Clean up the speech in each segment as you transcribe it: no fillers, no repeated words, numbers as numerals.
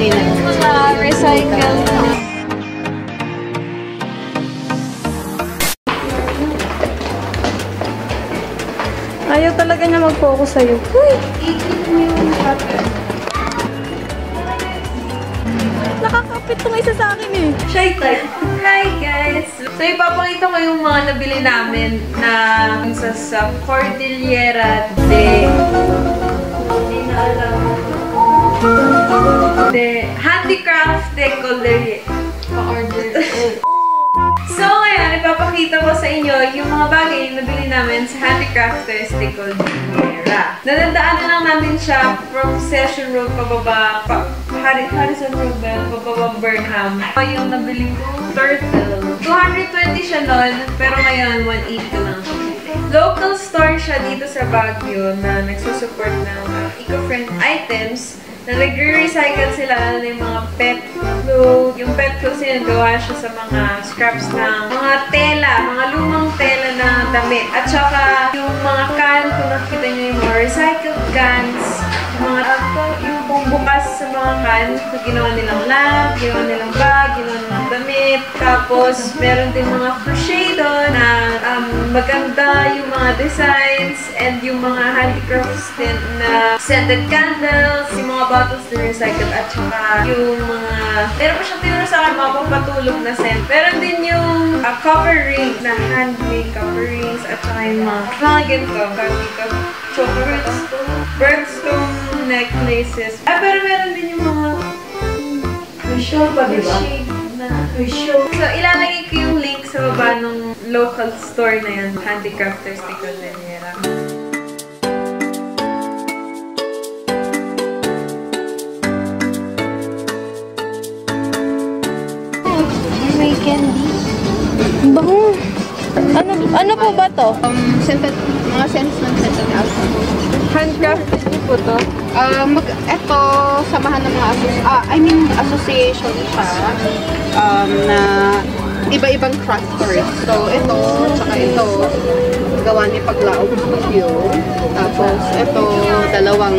Nina. Mga recycle. Ayaw talaga niya mag-focus sa'yo. Uy! Nakakapit tong isa sa akin eh. Shy type. Hi guys! So ipapakita ko yung mga nabili namin na sa Cordillera hindi na alam. Handicraft de Cordillera. Pa-order. So ngayon, ipapakita ko sa inyo yung mga bagay na nabili namin sa Handicrafters de Cordillera. Nadandaanan lang namin siya from Session Road pababa, Harrison Road ba? Pababa Burnham. Yung nabili ko, turtle. 220 siya nun, pero ngayon 180 ko lang. Local store siya dito sa Baguio na nagsusupport ng eco-friendly items na nagre-recycle sila na yung mga pet clothes. Yung pet clothes nila gawa siya sa mga scraps ng mga tela, mga lumang tela na damit. At saka yung mga can, kung nakikita nyo yung mga recycled cans, yung bukas sa mga can, so ginawa nilang lamp, ginawa nilang bag, ginawa nilang damit. Tapos, meron din mga crochet doon na maganda yung mga designs and yung mga handicrafts din na scented candles, yung mga bottles na recycled at saka yung mga meron pa siyang tinuro sa akin mga pampatulog na scent. Meron din yung copper rings na handmade copper rings at saka yung mga ganito, birthstone necklaces. Pero meron din yung mga show pa, diba? So, ilalagay ko yung link sa baba ng local store na yan, Handicrafters de Cordillera. May candy. Bango. Ano po ba to? Mga scents ng scented alcohol. Handcrafted niyo po to? Ito, samahan ng mga association siya na iba-ibang crafters. So, ito, saka ito, gawa ni Paglaog Studio. Tapos, ito, dalawang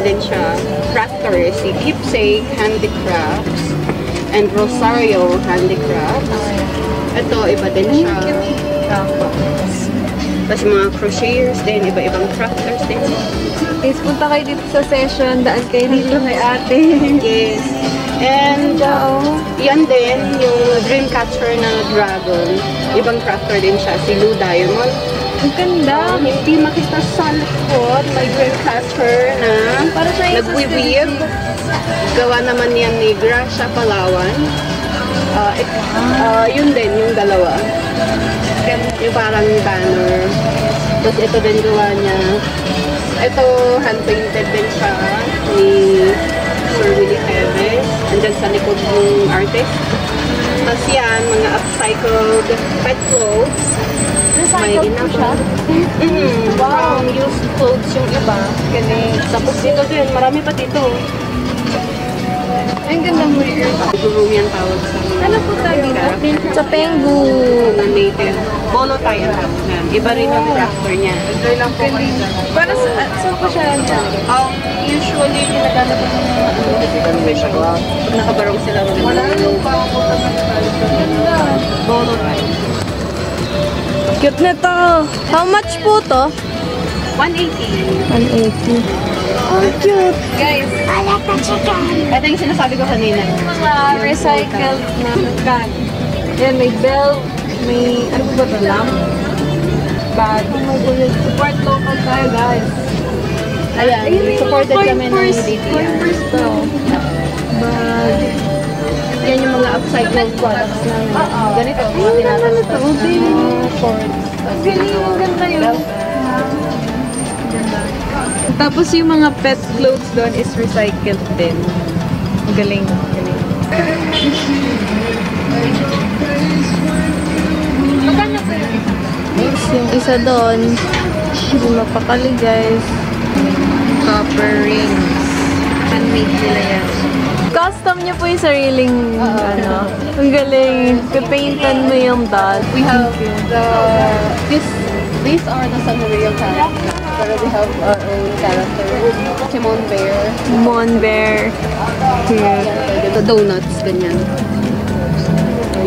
din siya, crafters, si Keepsake Handicrafts and Rosario Handicrafts. Ito, iba din siya. Tapos mga crocheters din, iba-ibang crafters din. Please, punta kayo dito sa session. Daan kayo dito kay ate. Yes. And yan din, yung Dreamcatcher na dragon. Ibang crafter din siya, si Lou Diamond. Ang ganda. Hindi makita sa likod, may Dreamcatcher na nagwi-weave. Gawa naman yan ni Gracia Palawan. Yun din, yung dalawa. Yung parang banner. Tapos ito din gawa niya. Ito, hand-painted din siya ni Sir Willie Heves. Andyan sa likod ng artist. Tapos yan, mga upcycled pet clothes. Recycled po siya? Wow! From used clothes yung iba. Galing. Tapos dito din, marami pa dito. Ang ganda mo yun. Guru yan tawag sa mga. Ano po tayo dito? Sa Penggu. Na native. Bolo tayo yan. Iba rin ang crafter niya. Enjoy lang po kayo dyan. Para saan po siya dyan? Usually, ginagamit ko ng condition. Pag nakabarong sila. Wala nung pakaputan ng Ganda. bolo tayo. Cute na to. How much po to? 180. 180. Oh, cute. Guys, Ito yung sinasabi ko kanina. Mga recycled na can. Yan, may belt, may, ano ba ito, lamp? Bag. Oh my God, support local tayo, guys. Ayan, supported kami ng DTR. Coin to. Bag. Yan yung mga upcycled products namin. Ganito, mga tinatas. Shorts. Ang ganda yun. Tapos yung mga pet clothes doon is recycled din. Galing. Galing. Magkano po yun? Yung isa doon, hindi mapakali guys. Copper rings. Handmade nila yan. Custom niyo po yung sariling, ano. Ang galing. Papaintan mo yung doll. We have these are the San Mario cats. Pero we have our own character. Simon Bear. Mon Bear. Here. The donuts, ganyan.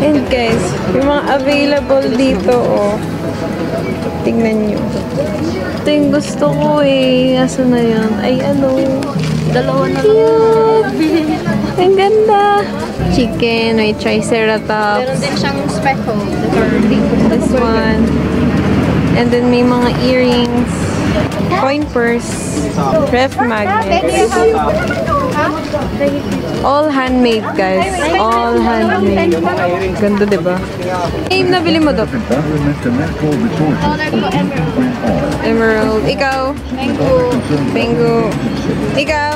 And guys, yung mga available dito, oh. Tingnan nyo. Ito yung gusto ko eh. Asa na yan? Ay, ano? Dalawa na lang. Cute! Ang ganda! Chicken, may triceratops. Meron din siyang speckled. This one. And then may mga earrings. Coin purse. Ref magnets. All handmade, guys. All handmade. Ganda, diba? Name na bili mo, Dok? Emerald. Ikaw? Mango. Ikaw?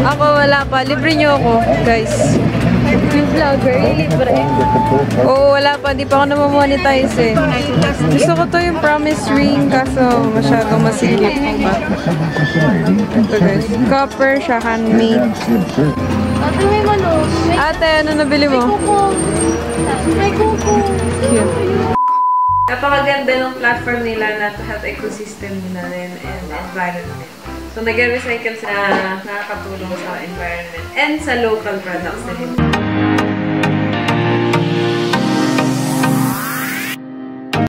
Ako wala pa. Libre nyo ako, guys. Vlogger, libre. Oo, wala pa. Di pa ako namamonetize eh. Gusto ko to yung promise ring kaso masyadong masikip pa. Ito guys. Copper siya, handmade. Ate, may manok. Ate, ano nabili mo? May kuko. Cute. Napakaganda ng platform nila na health ecosystem nila rin and environment. So, nag-recycle sila, nakakatulong sa environment and sa local products na rin.